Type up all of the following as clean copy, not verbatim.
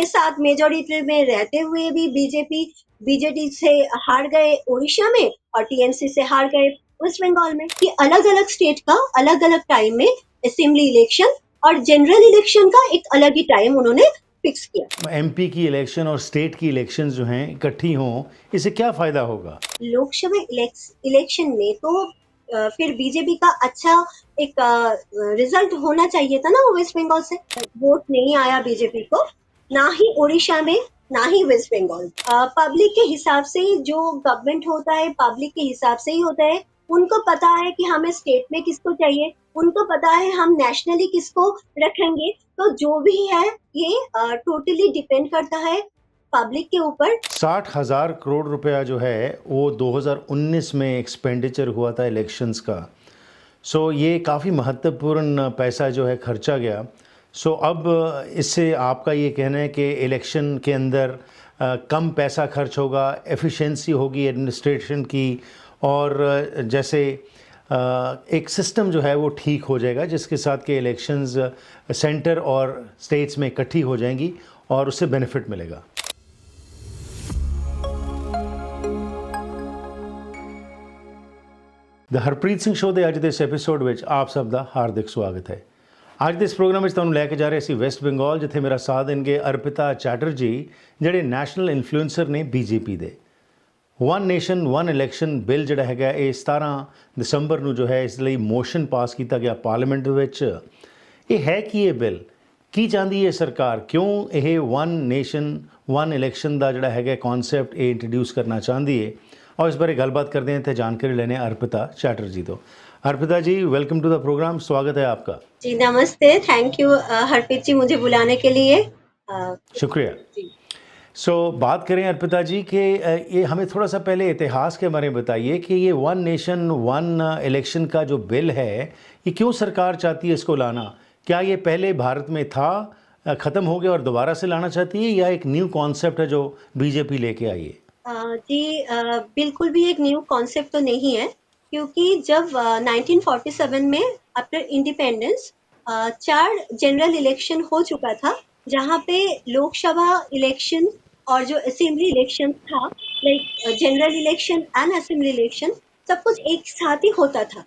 साथ मेजोरिटी में रहते हुए भी बीजेपी से हार गए उड़ीसा में और टीएमसी से हार गए वेस्ट बंगाल में। कि अलग अलग स्टेट का अलग अलग टाइम में असेंबली इलेक्शन और जनरल इलेक्शन का एक अलग ही टाइम उन्होंने फिक्स किया। एमपी की इलेक्शन और स्टेट की इलेक्शन जो हैं इकट्ठी हों, इससे क्या फायदा होगा? लोकसभा इलेक्शन में तो फिर बीजेपी का अच्छा एक रिजल्ट होना चाहिए था ना वेस्ट बंगाल से। वोट नहीं आया बीजेपी को, ना ही उड़ीसा में ना ही वेस्ट बंगाल। पब्लिक के हिसाब से जो गवर्नमेंट होता है पब्लिक के हिसाब से ही होता है। उनको पता है कि हमें स्टेट में किसको चाहिए, उनको पता है हम नेशनली किसको रखेंगे। तो जो भी है ये टोटली डिपेंड करता है पब्लिक के ऊपर। 60,000 करोड़ रुपया जो है वो 2019 में एक्सपेंडिचर हुआ था इलेक्शंस का। सो ये काफ़ी महत्वपूर्ण पैसा जो है खर्चा गया। सो अब इससे आपका ये कहना है कि इलेक्शन के अंदर कम पैसा खर्च होगा, एफिशिएंसी होगी एडमिनिस्ट्रेशन की, और जैसे एक सिस्टम जो है वो ठीक हो जाएगा जिसके साथ के इलेक्शंस सेंटर और स्टेट्स में इकट्ठी हो जाएंगी और उससे बेनिफिट मिलेगा। द हरप्रीत ਸਿੰਘ ਸ਼ੋਅ ਦੇ ਅੱਜ ਦੇ ਇਸ ਐਪੀਸੋਡ ਵਿੱਚ ਆਪ ਸਭ ਦਾ ਹਾਰਦਿਕ ਸਵਾਗਤ ਹੈ। ਅੱਜ ਦੇ ਇਸ ਪ੍ਰੋਗਰਾਮ ਵਿੱਚ ਤੁਹਾਨੂੰ ਲੈ ਕੇ ਜਾ ਰਹੇ ਅਸੀਂ ਵੈਸਟ ਬੰਗਾਲ, ਜਿੱਥੇ ਮੇਰਾ ਸਾਥ ਦੇਣਗੇ ਅਰਪਿਤਾ ਚੈਟਰਜੀ, ਜਿਹੜੇ ਨੈਸ਼ਨਲ ਇਨਫਲੂਐਂਸਰ ਨੇ ਬੀਜੇਪੀ ਦੇ। One nation one election bill ਜਿਹੜਾ ਹੈਗਾ ਇਹ 17 ਦਸੰਬਰ ਨੂੰ ਜੋ ਹੈ ਇਸ ਲਈ ਮੋਸ਼ਨ ਪਾਸ ਕੀਤਾ ਗਿਆ ਪਾਰਲੀਮੈਂਟ ਦੇ ਵਿੱਚ। ਇਹ ਹੈ ਕੀ ਇਹ ਬਿੱਲ, ਕੀ ਚਾਹੁੰਦੀ ਹੈ ਸਰਕਾਰ, ਕਿਉਂ ਇਹ ਵਨ ਨੇਸ਼ਨ ਵਨ ਇਲੈਕਸ਼ਨ ਦਾ ਜਿਹੜਾ ਹੈਗਾ ਕਨਸੈਪਟ ਇਹ ਇੰਟਰੋਡਿਊਸ ਕਰਨਾ ਚਾਹੁੰਦੀ ਹੈ, और इस बारे गलबात करते हैं तो जानकारी लेने अर्पिता चैटर्जी। तो अर्पिता जी, वेलकम टू द प्रोग्राम, स्वागत है आपका। जी नमस्ते, थैंक यू हरप्रीत जी मुझे बुलाने के लिए। शुक्रिया। सो बात करें अर्पिता जी कि ये हमें थोड़ा सा पहले इतिहास के बारे में बताइए कि ये वन नेशन वन इलेक्शन का जो बिल है ये क्यों सरकार चाहती है इसको लाना? क्या ये पहले भारत में था, ख़त्म हो गया और दोबारा से लाना चाहती है, या एक न्यू कॉन्सेप्ट है जो बीजेपी लेके आई है? जी बिल्कुल भी एक न्यू कॉन्सेप्ट तो नहीं है, क्योंकि जब 1947 में आफ्टर इंडिपेंडेंस 4 जनरल इलेक्शन हो चुका था, जहाँ पे लोकसभा इलेक्शन और जो असेंबली इलेक्शन था, like general election and assembly election सब कुछ एक साथ ही होता था।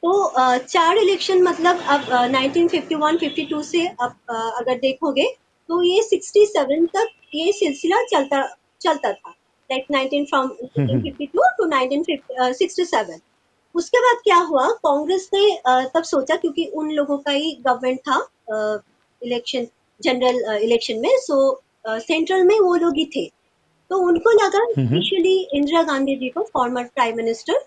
तो 4 इलेक्शन मतलब अब 1951-52 से अब अगर देखोगे तो ये 67 तक ये सिलसिला चलता था, लाइक 1952 टू 1967। उसके बाद क्या हुआ, कांग्रेस ने तब सोचा, क्योंकि उन लोगों का ही गवर्नमेंट था इलेक्शन जनरल इलेक्शन में, सो सेंट्रल में वो लोग ही थे। तो उनको लगा, स्पेशली इंदिरा गांधी जी को, फॉर्मर प्राइम मिनिस्टर,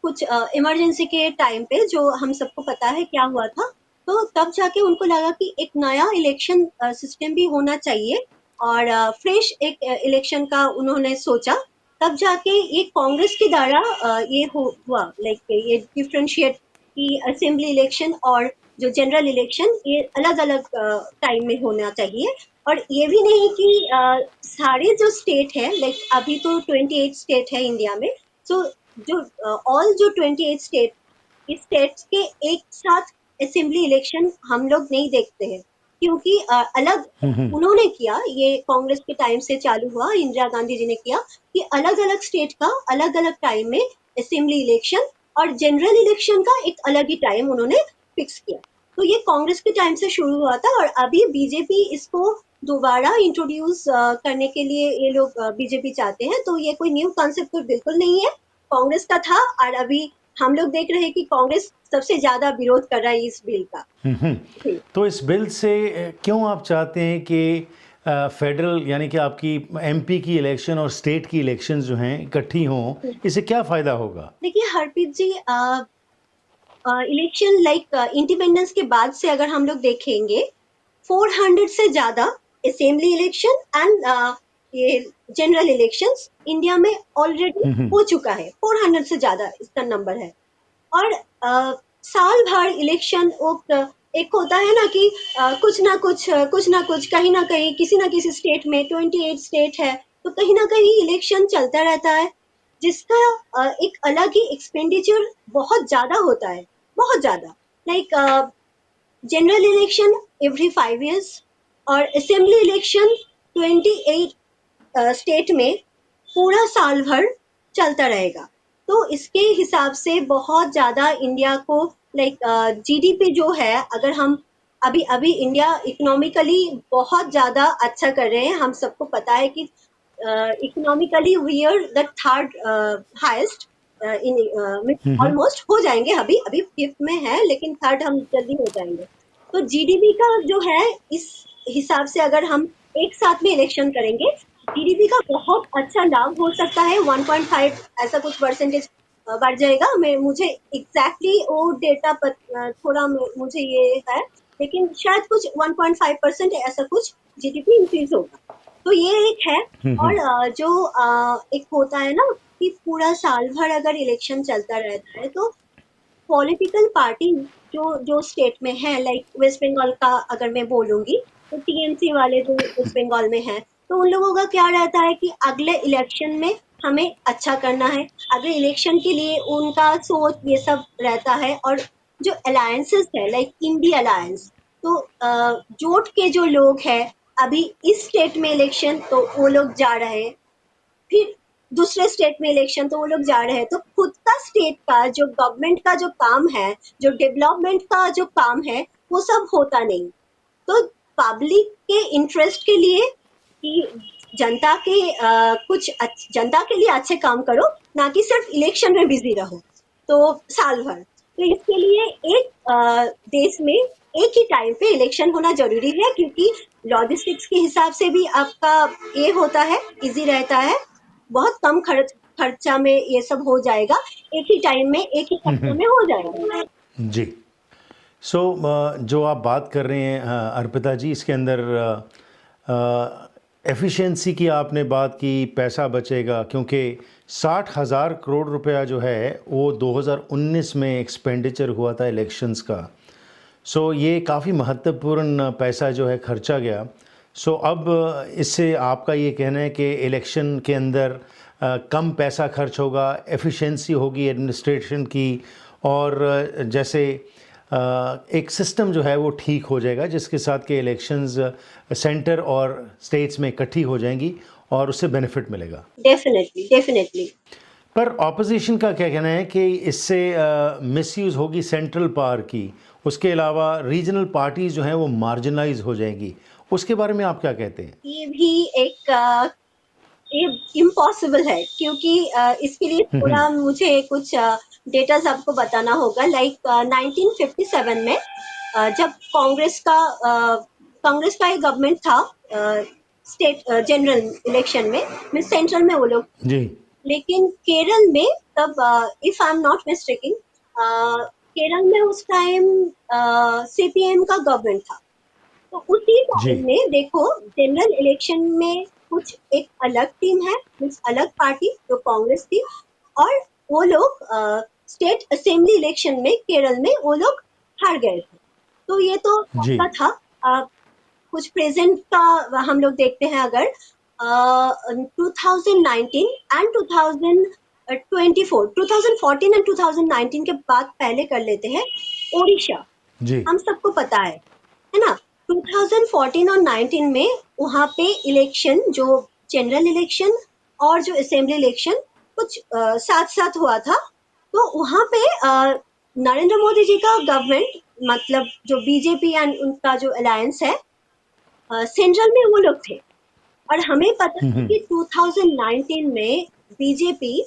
कुछ इमरजेंसी के टाइम पे जो हम सबको पता है क्या हुआ था, तो तब जाके उनको लगा कि एक नया इलेक्शन सिस्टम भी होना चाहिए और फ्रेश एक इलेक्शन का उन्होंने सोचा। तब जाके ये कांग्रेस के द्वारा ये हुआ, लाइक ये डिफरेंशिएट कि असेंबली इलेक्शन और जो जनरल इलेक्शन ये अलग अलग टाइम में होना चाहिए। और ये भी नहीं कि सारे जो स्टेट है, लाइक अभी तो 28 स्टेट है इंडिया में, सो जो ऑल जो 28 स्टेट्स के एक साथ असेंबली इलेक्शन हम लोग नहीं देखते हैं, क्योंकि अलग उन्होंने किया, ये कांग्रेस के टाइम से चालू हुआ, इंदिरा गांधी जी ने किया कि अलग अलग स्टेट का अलग अलग टाइम में असेंबली इलेक्शन और जनरल इलेक्शन का एक अलग ही टाइम उन्होंने फिक्स किया। तो ये कांग्रेस के टाइम से शुरू हुआ था और अभी बीजेपी इसको दोबारा इंट्रोड्यूस करने के लिए ये लोग बीजेपी चाहते हैं। तो ये कोई न्यू कॉन्सेप्ट तो बिल्कुल नहीं है, कांग्रेस का था और अभी हम लोग देख रहे हैं कि कांग्रेस सबसे ज्यादा विरोध कर रहा है इस बिल का। तो इस बिल से क्यों आप चाहते हैं कि फेडरल यानी कि आपकी एमपी की इलेक्शन और स्टेट की इलेक्शन जो हैं इकट्ठी हों, इससे क्या फायदा होगा? देखिए हरप्रीत जी, इलेक्शन लाइक इंडिपेंडेंस के बाद से अगर हम लोग देखेंगे 400 से ज्यादा असेंबली इलेक्शन एंड ये जनरल इलेक्शंस इंडिया में ऑलरेडी हो चुका है। 400 से ज्यादा इसका नंबर है। और साल भर इलेक्शन एक होता है ना कि कुछ ना कुछ कहीं ना कहीं किसी ना किसी स्टेट में, 28 स्टेट है तो कहीं ना कहीं इलेक्शन चलता रहता है, जिसका एक अलग ही एक्सपेंडिचर बहुत ज्यादा होता है, बहुत ज्यादा। Like general election every 5 years और असेंबली इलेक्शन 28 स्टेट में पूरा साल भर चलता रहेगा। तो इसके हिसाब से बहुत ज्यादा इंडिया को लाइक जीडीपी जो है, अगर हम अभी अभी इंडिया इकोनॉमिकली बहुत ज्यादा अच्छा कर रहे हैं। हम सबको पता है कि economically we are the third highest in almost हो जाएंगे। अभी अभी फिफ्थ में है, लेकिन थर्ड हम जल्दी हो जाएंगे। तो जीडीपी का जो है, इस हिसाब से अगर हम एक साथ में इलेक्शन करेंगे, जीडीपी का बहुत अच्छा लाभ हो सकता है। 1.5 ऐसा कुछ परसेंटेज बढ़ जाएगा। मुझे एग्जैक्टली वो डेटा थोड़ा मुझे ये है, लेकिन शायद कुछ 1.5% ऐसा कुछ जीडीपी इंक्रीज होगा। तो ये एक है। और जो एक होता है ना कि पूरा साल भर अगर इलेक्शन चलता रहता है, तो पॉलिटिकल पार्टी जो जो स्टेट में है, लाइक वेस्ट बंगाल का अगर मैं बोलूंगी, तो टीएमसी वाले जो वेस्ट बंगाल में है, तो उन लोगों का क्या रहता है कि अगले इलेक्शन में हमें अच्छा करना है। अगले इलेक्शन के लिए उनका सोच ये सब रहता है। और जो अलायंसेस है, लाइक इंडी अलायंस, तो जोट के जो लोग हैं, अभी इस स्टेट में इलेक्शन तो वो लोग जा रहे हैं, फिर दूसरे स्टेट में इलेक्शन तो वो लोग जा रहे हैं। तो खुद का स्टेट का जो गवर्नमेंट का जो काम है, जो डेवलपमेंट का जो काम है, वो सब होता नहीं। तो पब्लिक के इंटरेस्ट के लिए कि जनता के जनता के लिए अच्छे काम करो, ना कि सिर्फ इलेक्शन में बिजी रहो तो साल भर। तो इसके लिए एक देश में एक ही टाइम पे इलेक्शन होना जरूरी है, क्योंकि लॉजिस्टिक्स के हिसाब से भी आपका ये होता है, इजी रहता है। बहुत कम खर्चा में ये सब हो जाएगा। एक ही टाइम में एक ही खर्चा में हो जाएगा। जी। सो जो आप बात कर रहे हैं अर्पिता जी, इसके अंदर एफिशिएंसी की आपने बात की, पैसा बचेगा क्योंकि 60,000 करोड़ रुपया जो है वो 2019 में एक्सपेंडिचर हुआ था इलेक्शंस का। सो ये काफ़ी महत्वपूर्ण पैसा जो है खर्चा गया। सो अब इससे आपका ये कहना है कि इलेक्शन के अंदर कम पैसा खर्च होगा, एफिशिएंसी होगी एडमिनिस्ट्रेशन की, और जैसे एक सिस्टम जो है वो ठीक हो जाएगा जिसके साथ के इलेक्शंस सेंटर और स्टेट्स में इकट्ठी हो जाएंगी और उससे बेनिफिट मिलेगा। Definitely definitely. पर ऑपोजिशन का क्या कहना है कि इससे मिसयूज़ होगी सेंट्रल पावर की, उसके अलावा रीजनल पार्टीज जो हैं वो मार्जिनलाइज हो जाएंगी, उसके बारे में आप क्या कहते हैं? ये भी एक इम्पॉसिबल है, क्योंकि इसके लिए थोड़ा मुझे कुछ डेटाज आपको बताना होगा। लाइक 1957 में जब कांग्रेस का एक गवर्नमेंट था स्टेट जनरल इलेक्शन में सेंट्रल में वो लोग, जी। लेकिन केरल में तब, if I am not mistaking, Kerala में उस टाइम सीपीएम का गवर्नमेंट था। तो उसी जी। टाइम में देखो, जनरल इलेक्शन में कुछ एक अलग टीम है, मीन्स अलग पार्टी जो कांग्रेस थी, और वो लोग स्टेट असेंबली इलेक्शन में केरल में वो लोग हार गए थे। तो ये तो जी। आपका था। कुछ प्रेजेंट का हम लोग देखते हैं, अगर 2019 एंड 2024, 2014 एंड 2019 के बाद पहले कर लेते हैं। ओडिशा, जी। हम सबको पता है ना? 2014 और 19 में वहाँ पे इलेक्शन, जो जनरल इलेक्शन और जो असेंबली इलेक्शन कुछ साथ साथ हुआ था। तो वहाँ पे नरेंद्र मोदी जी का गवर्नमेंट, मतलब जो बीजेपी एंड उनका जो अलायंस है, सेंट्रल में वो लोग थे। और हमें पता है कि 2019 में बीजेपी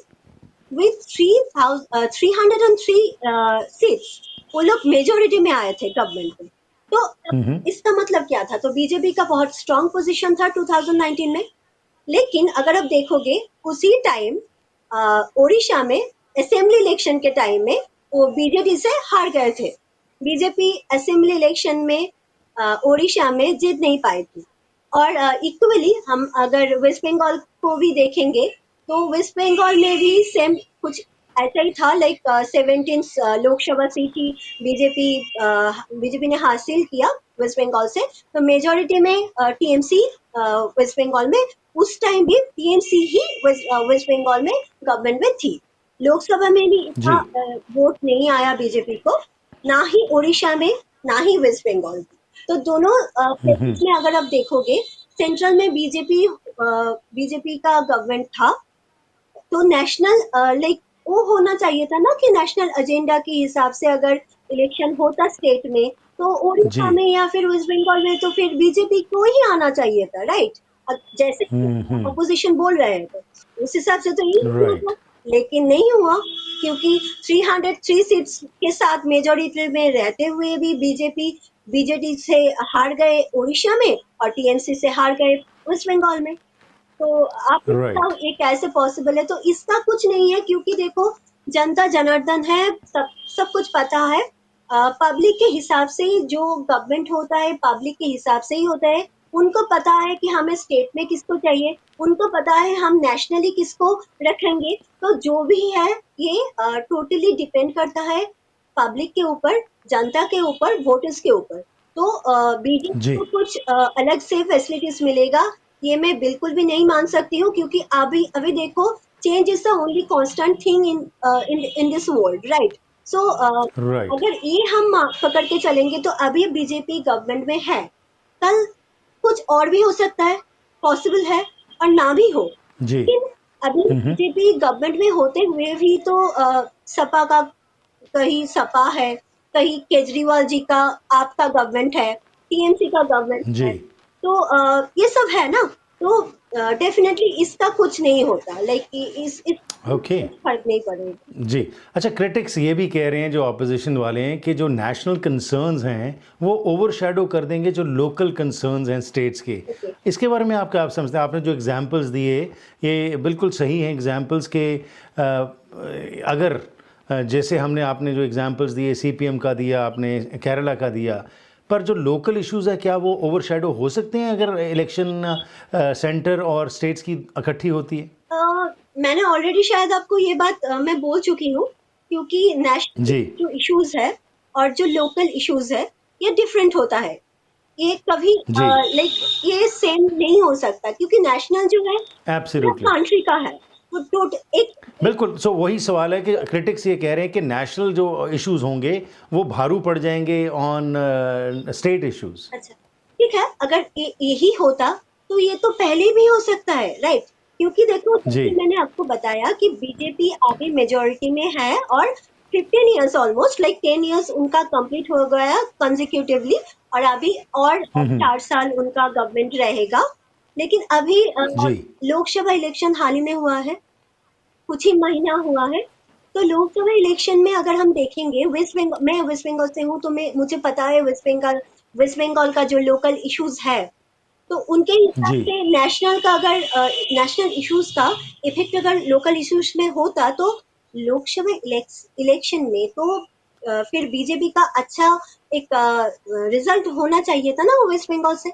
विथ 303 सीट्स वो लोग मेजोरिटी में आए थे गवर्नमेंट में। तो इसका मतलब क्या था? तो बीजेपी का बहुत स्ट्रांग पोजीशन था 2019 में। लेकिन अगर आप देखोगे, उसी टाइम ओडिशा में असेंबली इलेक्शन के टाइम में वो बीजेपी से हार गए थे। बीजेपी असेंबली इलेक्शन में ओडिशा में जीत नहीं पाई थी। और इक्वली हम अगर वेस्ट बंगाल को भी देखेंगे, तो वेस्ट बंगाल में भी सेम कुछ ऐसा ही था। लाइक 17 लोकसभा सीट ही बीजेपी ने हासिल किया वेस्ट बंगाल से। तो मेजोरिटी में टीएमसी वेस्ट बंगाल में, उस टाइम भी टीएमसी ही वेस्ट बंगाल में गवर्नमेंट में थी। लोकसभा में भी जी। इतना वोट नहीं आया बीजेपी को, ना ही ओडिशा में, ना ही वेस्ट बंगाल में। तो दोनों प्लेसेस में अगर आप देखोगे, सेंट्रल में बीजेपी का गवर्नमेंट था, तो नेशनल लाइक वो होना चाहिए था ना कि नेशनल एजेंडा के हिसाब से अगर इलेक्शन होता स्टेट में, तो जी। ओडिशा में या फिर वेस्ट बंगाल में तो फिर बीजेपी को ही आना चाहिए था, राइट? जैसे हम्म। अपोजिशन बोल रहे हैं, तो उस हिसाब से तो यही होना राइट। था। लेकिन नहीं हुआ, क्योंकि 303 सीट्स के साथ मेजोरिटी में रहते हुए भी बीजेपी से हार गए उड़ीसा में और टीएमसी से हार गए वेस्ट बंगाल में। तो आप राइट। बताओ ये कैसे पॉसिबल है? तो इसका कुछ नहीं है, क्योंकि देखो जनता जनार्दन है, सब कुछ पता है। पब्लिक के हिसाब से ही जो गवर्नमेंट होता है, पब्लिक के हिसाब से ही होता है। उनको पता है कि हमें स्टेट में किसको चाहिए, उनको पता है हम नेशनली किसको रखेंगे। तो जो भी है ये टोटली डिपेंड करता है पब्लिक के ऊपर, जनता के ऊपर, वोटर्स के ऊपर। तो बीजेपी जी। को कुछ अलग से फैसिलिटीज मिलेगा, ये मैं बिल्कुल भी नहीं मान सकती हूँ, क्योंकि अभी अभी देखो, change is the only constant thing in this world, right? So right. अगर ये हम पकड़ के चलेंगे तो अभी बीजेपी गवर्नमेंट में है, कल कुछ और भी हो सकता है, पॉसिबल है, और ना भी हो। जी। लेकिन अभी हम्म। बीजेपी गवर्नमेंट में होते हुए भी तो सपा का, कहीं सपा है, कहीं केजरीवाल जी का आपका गवर्नमेंट है, टीएमसी का गवर्नमेंट जी। है। तो ये सब है ना, तो डेफिनेटली इसका कुछ नहीं होता, लाइक इस ओके। कुछ फर्क नहीं पड़ेगा। जी। अच्छा, क्रिटिक्स ये भी कह रहे हैं जो ऑपोजिशन वाले हैं कि जो नेशनल कंसर्न्स हैं वो ओवरशैडो कर देंगे जो लोकल कंसर्न्स हैं स्टेट्स के। ओके। इसके बारे में आप क्या समझते हैं? आपने जो एग्जांपल्स दिए ये बिल्कुल सही हैं एग्जांपल्स के। अगर जैसे हमने आपने जो एग्जांपल्स दिए सीपीएम का दिया, आपने केरला का दिया, पर जो लोकल इश्यूज है क्या वो ओवरशैडो हो सकते हैं अगर इलेक्शन सेंटर और स्टेट्स की इकट्ठी होती है? मैंने ऑलरेडी शायद आपको ये बात मैं बोल चुकी हूँ, क्योंकि नेशनल जी। जो इश्यूज है और जो लोकल इश्यूज है, ये डिफरेंट होता है। ये कभी जी। लाइक ये सेम नहीं हो सकता, क्योंकि नेशनल जो है पूरा एब्सोल्युटली। कंट्री का है, वो टोटल एक। बिल्कुल। सो वही सवाल है कि क्रिटिक्स ये कह रहे हैं कि नेशनल जो इश्यूज होंगे वो भारू पड़ जाएंगे ऑन स्टेट इश्यूज। अच्छा, ठीक है, अगर यही होता तो ये तो पहले भी हो सकता है, राइट? क्योंकि देखो, जी। जैसे मैंने आपको बताया कि बीजेपी अभी मेजोरिटी में है, और 15 इयर्स ऑलमोस्ट, लाइक 10 इयर्स उनका कंप्लीट हो गया कंसेक्यूटिवली, और अभी और 4 साल उनका गवर्नमेंट रहेगा। लेकिन अभी जी। लोकसभा इलेक्शन हाल ही में हुआ है, कुछ ही महीना हुआ है। तो लोकसभा इलेक्शन में अगर हम देखेंगे, वेस्ट बंगाल, मैं वेस्ट बंगाल से हूँ, तो मैं मुझे पता है वेस्ट बंगाल का जो लोकल इश्यूज है, तो उनके हिसाब जी। से नेशनल का, अगर नेशनल इश्यूज का इफेक्ट अगर लोकल इश्यूज में होता, तो लोकसभा इलेक्शन में तो फिर बीजेपी का अच्छा एक रिजल्ट होना चाहिए था ना वो वेस्ट बंगाल से।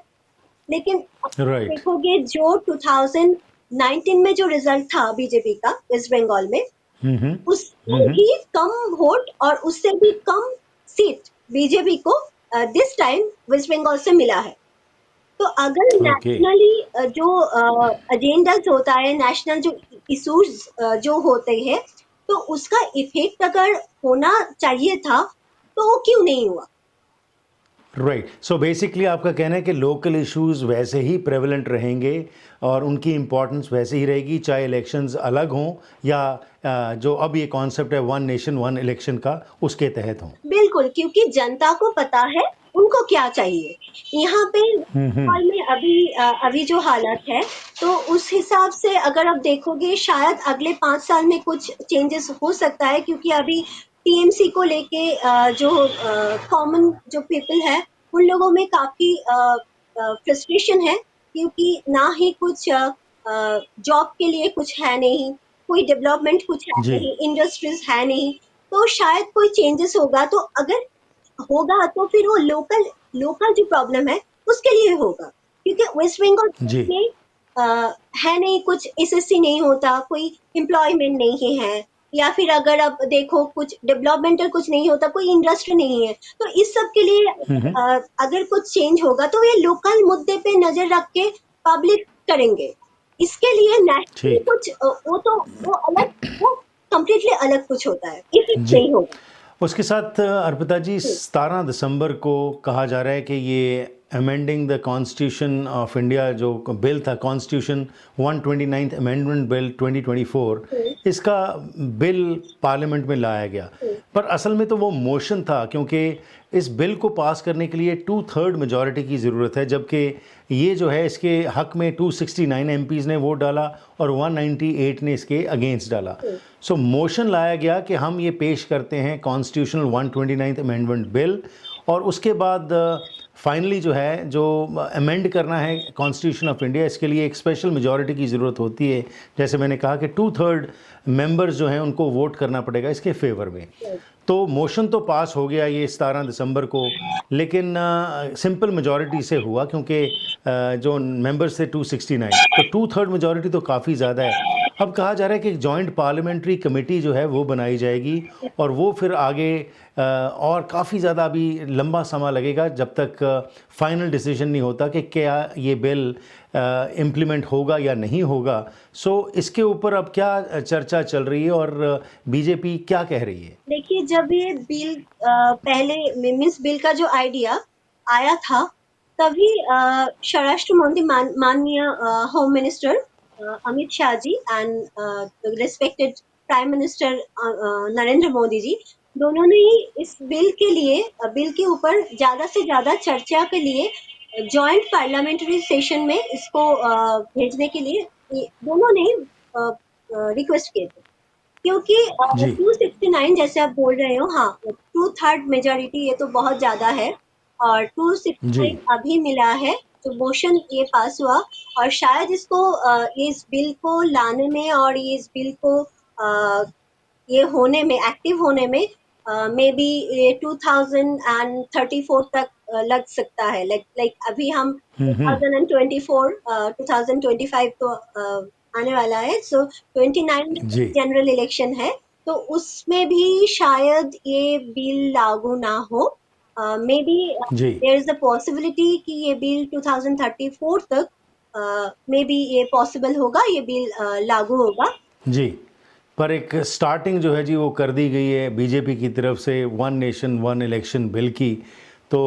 लेकिन अब राइट। देखोगे जो 2019 में जो रिजल्ट था बीजेपी का वेस्ट बंगाल में, हम्म। उससे भी कम वोट और उससे भी कम सीट बीजेपी को दिस टाइम वेस्ट बंगाल से मिला है। तो अगर ओके। नेशनली जो एजेंडाज होता है, नेशनल जो इश्यूज जो होते हैं, तो उसका इफेक्ट अगर होना चाहिए था, तो वो क्यों नहीं हुआ? राइट। सो बेसिकली आपका कहना है कि लोकल इश्यूज वैसे ही प्रेवलेंट रहेंगे और उनकी इम्पोर्टेंस वैसे ही रहेगी चाहे इलेक्शंस अलग हों या जो अब ये कॉन्सेप्ट है वन नेशन वन इलेक्शन का उसके तहत हों। बिल्कुल, क्योंकि जनता को पता है उनको क्या चाहिए। यहाँ पे हाल में अभी जो हालत है, तो उस हिसाब से अगर आप देखोगे, शायद अगले 5 साल में कुछ चेंजेस हो सकता है, क्योंकि अभी टीएमसी को लेके जो कॉमन जो पीपल है, उन लोगों में काफी फ्रस्ट्रेशन है, क्योंकि ना ही कुछ जॉब के लिए कुछ है नहीं, कोई डेवलपमेंट कुछ है जी। नहीं, इंडस्ट्रीज है नहीं। तो शायद कोई चेंजेस होगा, तो अगर होगा तो फिर वो लोकल लोकल जो प्रॉब्लम है उसके लिए होगा, क्योंकि वेस्ट बंगाल जी। में है नहीं, कुछ एसएससी नहीं होता, कोई एम्प्लॉयमेंट नहीं है, या फिर अगर आप देखो कुछ डेवलपमेंटल कुछ नहीं होता, कोई इंडस्ट्री नहीं है। तो इस सब के लिए अगर कुछ चेंज होगा तो ये लोकल मुद्दे पे नजर रख के पब्लिक करेंगे। इसके लिए नेशनल ठीक। कुछ वो अलग, वो कम्प्लीटली अलग कुछ होता है, इफेक्ट जी। नहीं होगा। उसके साथ अर्पिता जी 17 दिसंबर को कहा जा रहा है कि ये amending the constitution of India, जो बिल था कॉन्स्टिट्यूशन 129th अमेंडमेंट बिल 2024, इसका बिल पार्लियामेंट में लाया गया। पर असल में तो वो मोशन था, क्योंकि इस बिल को पास करने के लिए 2/3 मेजॉरिटी की ज़रूरत है, जबकि ये जो है इसके हक में 269 एमपीज़ ने वोट डाला और 198 ने इसके अगेंस्ट डाला। सो मोशन लाया गया कि हम ये पेश करते हैं कॉन्स्टिट्यूशनल 129th अमेंडमेंट बिल, और उसके बाद फाइनली जो है, जो अमेंड करना है कॉन्स्टिट्यूशन ऑफ इंडिया, इसके लिए एक स्पेशल मेजॉरिटी की ज़रूरत होती है। जैसे मैंने कहा कि 2/3 मेंबर्स जो हैं उनको वोट करना पड़ेगा इसके फेवर में। तो मोशन तो पास हो गया ये 17 दिसंबर को, लेकिन सिंपल मेजॉरिटी से हुआ, क्योंकि जो मेंबर्स थे 269, तो 2/3 मेजॉरिटी तो काफ़ी ज़्यादा है। अब कहा जा रहा है कि एक जॉइंट पार्लियामेंट्री कमेटी जो है वो बनाई जाएगी, और वो फिर आगे और काफ़ी ज़्यादा अभी लंबा समय लगेगा जब तक फाइनल डिसीजन नहीं होता कि क्या ये बिल इम्प्लीमेंट होगा या नहीं होगा। सो इसके ऊपर अब क्या चर्चा चल रही है और बीजेपी क्या कह रही है? देखिए, जब ये बिल पहले मीन्स बिल का जो आइडिया आया था, तभी स्वराष्ट्र मंत्री माननीय home minister Amit Shah ji and respected prime minister Narendra Modi ji, दोनों ने ही इस बिल के लिए बिल के ऊपर ज्यादा से ज्यादा चर्चा के लिए जॉइंट पार्लियामेंट्री सेशन में इसको भेजने के लिए दोनों ने रिक्वेस्ट किए थे, क्योंकि जी 269 जैसे आप बोल रहे हो, हाँ 2/3 मेजोरिटी, ये तो बहुत ज्यादा है, और 269 जी अभी मिला है, तो मोशन ये पास हुआ, और शायद इसको इस बिल को लाने में और इस बिल को ये होने में, एक्टिव होने में मे बी ये 2034 तक लग सकता है। लाइक अभी हम 2024 2025 तो आने वाला है, सो 29 में जी जनरल इलेक्शन है, तो उसमें भी शायद ये बिल लागू ना हो। मे बी जी देयर इज अ पॉसिबिलिटी कि ये बिल 2034 तक मे बी ये पॉसिबल होगा, ये बिल लागू होगा। जी। पर एक स्टार्टिंग जो है जी वो कर दी गई है बीजेपी की तरफ से one nation one election bill की। तो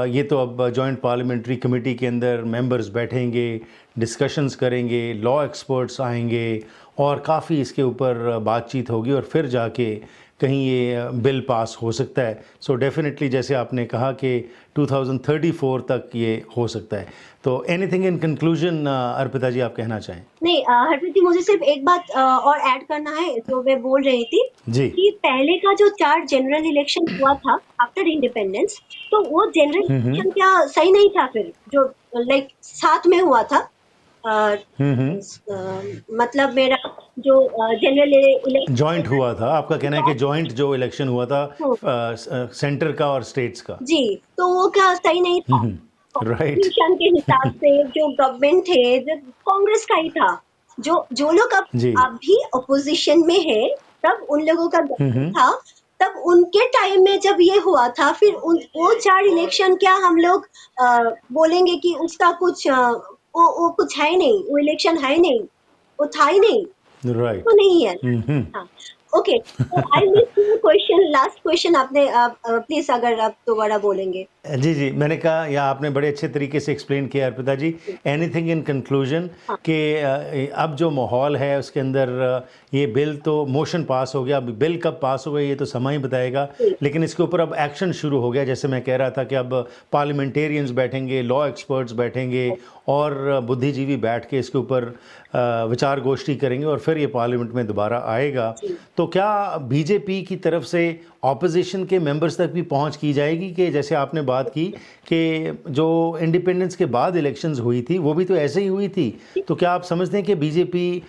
ये तो अब जॉइंट पार्लियामेंट्री कमेटी के अंदर मेंबर्स बैठेंगे, डिस्कशंस करेंगे, लॉ एक्सपर्ट्स आएंगे, और काफ़ी इसके ऊपर बातचीत होगी, और फिर जाके कहीं ये बिल पास हो सकता है। सो डेफिनेटली जैसे आपने कहा कि 2034 तक ये हो सकता है। तो एनीथिंग इन कंक्लूजन अर्पिता जी आप कहना चाहें? नहीं, हरप्रीत जी, मुझे सिर्फ एक बात और ऐड करना है, जो मैं बोल रही थी जी कि पहले का जो 4 जनरल इलेक्शन हुआ था आफ्टर इंडिपेंडेंस, तो वो जनरल इलेक्शन क्या सही नहीं था फिर, जो लाइक साथ में हुआ था। मतलब मेरा जो जनरल इलेक्शन जॉइंट हुआ था, आपका कहना है कि जॉइंट जो इलेक्शन हुआ था सेंटर का और स्टेट्स का। जी, तो वो क्या सही नहीं था। राइट कॉन्स्टिट्यूशन के हिसाब से जो गवर्नमेंट थे, जो कांग्रेस का ही था, जो लोग अब जी अभी अपोजिशन में है, तब उन लोगों का गवर्नमेंट था, तब उनके टाइम में जब ये हुआ था, फिर वो 4 इलेक्शन क्या हम लोग बोलेंगे कि उसका कुछ वो कुछ है ही नहीं, वो इलेक्शन है ही नहीं, वो था ही नहीं, राइट तो नहीं है। हाँ, ओके, तो I miss you question, last question आपने प्लीज अगर आप दोबारा बोलेंगे। जी जी, मैंने कहा, या आपने बड़े अच्छे तरीके से एक्सप्लेन किया अर्पिता जी। एनीथिंग इन कंक्लूजन कि अब जो माहौल है उसके अंदर ये बिल तो मोशन पास हो गया, अब बिल कब पास होगा ये तो समय ही बताएगा, लेकिन इसके ऊपर अब एक्शन शुरू हो गया। जैसे मैं कह रहा था कि अब पार्लियामेंटेरियंस बैठेंगे, लॉ एक्सपर्ट्स बैठेंगे, और बुद्धिजीवी बैठ के इसके ऊपर विचार गोष्ठी करेंगे, और फिर ये पार्लियामेंट में दोबारा आएगा। तो क्या बीजेपी की तरफ से ऑपोजिशन के मेंबर्स तक भी पहुंच की जाएगी कि जैसे आपने बात की कि जो इंडिपेंडेंस के बाद इलेक्शंस हुई थी वो भी तो ऐसे ही हुई थी, तो क्या आप समझते हैं कि बीजेपी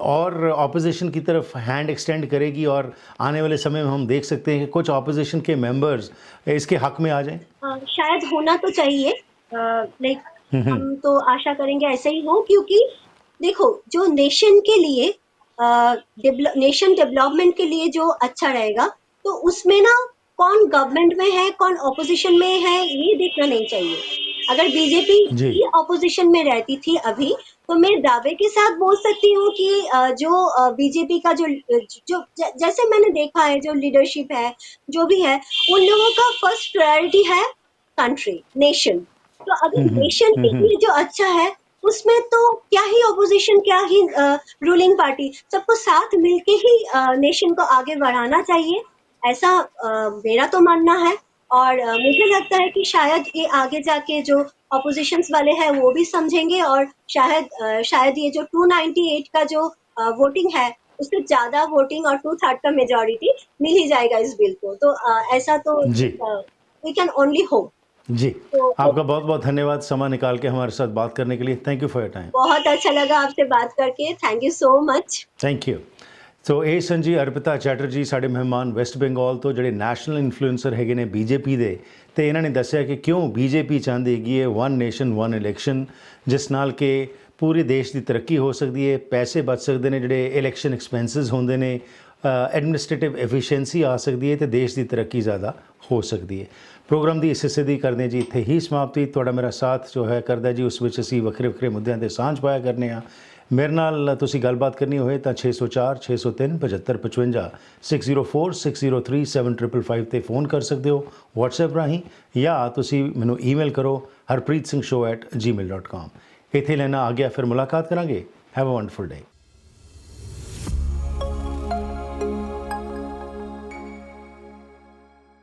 और ऑपोजिशन की तरफ हैंड एक्सटेंड करेगी, और आने वाले समय में हम देख सकते हैं कि कुछ ऑपोजिशन के मेंबर्स इसके हक में आ जाएं? शायद होना तो चाहिए, लाइक हम तो आशा करेंगे ऐसे ही हो, क्योंकि देखो, जो नेशन के लिए नेशन डेवलपमेंट के लिए जो अच्छा रहेगा, तो उसमें ना कौन गवर्नमेंट में है, कौन ऑपोजिशन में है, ये देखना नहीं चाहिए। अगर बीजेपी जी ही ऑपोजिशन में रहती थी अभी, तो मैं दावे के साथ बोल सकती हूँ कि जो बीजेपी का जो जैसे मैंने देखा है, जो लीडरशिप है, जो भी है, उन लोगों का फर्स्ट प्रायोरिटी है कंट्री, नेशन। तो अगर नेशन के लिए जो अच्छा है, उसमें तो क्या ही ऑपोजिशन, क्या ही रूलिंग पार्टी, सबको साथ मिलके ही नेशन को आगे बढ़ाना चाहिए, ऐसा मेरा तो मानना है। और मुझे लगता है कि शायद ये आगे जाके जो ऑपोजिशंस वाले हैं वो भी समझेंगे, और शायद ये जो 298 का जो वोटिंग है, उससे ज्यादा वोटिंग और 2/3 का मेजोरिटी मिल ही जाएगा इस बिल को। तो ऐसा तो जी वी कैन ओनली होप। जी, तो आपका बहुत बहुत धन्यवाद समय निकाल के हमारे साथ बात करने के लिए। Thank you for your time. बहुत अच्छा लगा आपसे बात करके, thank you so much. Thank you. ਸੋ ਇਹ ਸਨ ਜੀ ਅਰਪਿਤਾ ਚੈਟਰਜੀ, ਸਾਡੇ ਮਹਿਮਾਨ ਵੈਸਟ ਬੰਗਾਲ ਤੋਂ, ਜਿਹੜੇ ਨੈਸ਼ਨਲ ਇਨਫਲੂਐਂਸਰ ਹੈਗੇ ਨੇ ਬੀਜੇਪੀ ਦੇ, ਤੇ ਇਹਨਾਂ ਨੇ ਦੱਸਿਆ ਕਿ ਕਿਉਂ ਬੀਜੇਪੀ ਚਾਹੁੰਦੀ ਹੈਗੀ ਹੈ ਵਨ ਨੇਸ਼ਨ ਵਨ ਇਲੈਕਸ਼ਨ, ਜਿਸ ਨਾਲ ਕਿ ਪੂਰੇ ਦੇਸ਼ ਦੀ ਤਰੱਕੀ ਹੋ ਸਕਦੀ ਹੈ, ਪੈਸੇ ਬਚ ਸਕਦੇ ਨੇ, ਜਿਹੜੇ ਇਲੈਕਸ਼ਨ ਐਕਸਪੈਂਸਿਸ ਹੁੰਦੇ ਨੇ, ਐਡਮਿਨਿਸਟ੍ਰੇਟਿਵ ਐਫੀਸ਼ੀਐਂਸੀ ਆ ਸਕਦੀ ਹੈ ਤੇ ਦੇਸ਼ ਦੀ ਤਰੱਕੀ ਜ਼ਿਆਦਾ ਹੋ ਸਕਦੀ ਹੈ। ਪ੍ਰੋਗਰਾਮ ਦੀ ਇਸ ਹਿੱਸੇ ਦੀ ਕਰਦੇ ਹਾਂ ਜੀ ਇੱਥੇ ਹੀ ਸਮਾਪਤੀ। ਤੁਹਾਡਾ ਮੇਰਾ ਸਾਥ ਜੋ ਹੈ ਕਰਦਾ ਜੀ, ਉਸ ਵਿੱਚ ਅਸੀਂ ਵੱਖਰੇ ਵੱਖਰੇ ਮੁੱਦਿਆਂ 'ਤੇ ਸਾਂਝ ਪਾਇਆ ਕਰਨੇ ਆ। ਮੇਰੇ ਨਾਲ ਤੁਸੀਂ ਗੱਲਬਾਤ ਕਰਨੀ ਹੋਏ ਤਾਂ 604 603 7555 604 603 7555 ਤੇ ਫੋਨ ਕਰ ਸਕਦੇ ਹੋ WhatsApp ਰਾਹੀਂ, ਜਾਂ ਤੁਸੀਂ ਮੈਨੂੰ ਈਮੇਲ ਕਰੋ harpreetsingh@gmail.com। ਇੱਥੇ ਲੈਣਾ ਆ ਗਿਆ, ਫਿਰ ਮੁਲਾਕਾਤ ਕਰਾਂਗੇ। Have a wonderful day.